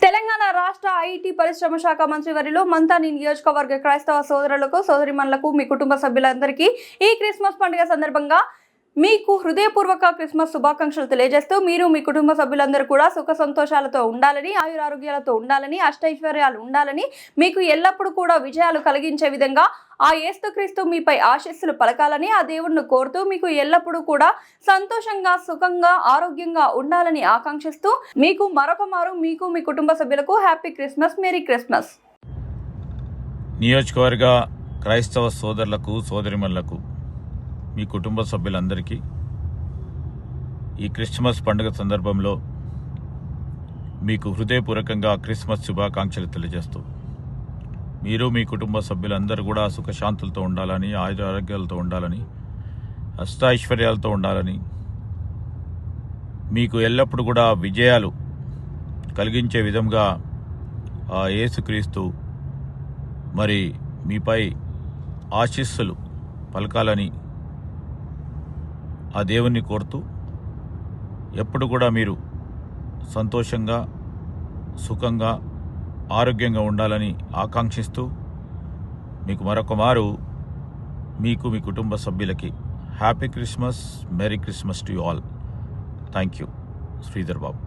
తెలంగాణ రాష్ట్ర ఐటీ పరిశ్రమ శాఖ మంత్రివర్యులు మంతాని నియోజకవర్గ క్రైస్తవ సోదరులకు సోదరిమణులకు మీ కుటుంబ సభ్యులందరికీ ఈ క్రిస్మస్ పండుగ సందర్భంగా మీకు హృదయపూర్వక క్రిస్మస్ శుభాకాంక్షలు తెలియజేస్తూ మీరు మీ కుటుంబ సభ్యులందరూ కూడా సుఖ సంతోషాలతో ఉండాలని, ఆయురారోగ్యాలతో ఉండాలని, అష్టైశ్వర్యాలు ఉండాలని, మీకు ఎల్లప్పుడూ కూడా విజయాలు కలిగించే విధంగా ఆ యేసుక్రీస్తు మీపై ఆశీస్సులు పలకాలని ఆ దేవుణ్ణి కోరుతూ మీకు ఎల్లప్పుడూ కూడా సంతోషంగా, సుఖంగా, ఆరోగ్యంగా ఉండాలని ఆకాంక్షిస్తూ మీకు మరొకమారు మీకు మీ కుటుంబ సభ్యులకు హ్యాపీ క్రిస్మస్, మేరీ క్రిస్మస్. నియోజకవర్గ క్రైస్తవ సోదరులకు సోదరిమణులకు మీ కుటుంబ సభ్యులందరికీ ఈ క్రిస్మస్ పండుగ సందర్భంలో మీకు హృదయపూర్వకంగా క్రిస్మస్ శుభాకాంక్షలు తెలియజేస్తూ మీరు మీ కుటుంబ సభ్యులందరూ కూడా సుఖశాంతులతో ఉండాలని, ఆరోగ్యాలతో ఉండాలని, అష్టైశ్వర్యాలతో ఉండాలని, మీకు ఎల్లప్పుడూ కూడా విజయాలు కలిగించే విధంగా ఆ యేసుక్రీస్తు మరి మీపై ఆశీస్సులు పలకాలని ఆ దేవుణ్ణి కోరుతూ ఎప్పుడు కూడా మీరు సంతోషంగా, సుఖంగా, ఆరోగ్యంగా ఉండాలని ఆకాంక్షిస్తూ మీకు మరొకమారు మీకు మీ కుటుంబ సభ్యులకి happy Christmas, merry Christmas to you all. Thank you. Sridhar Babu.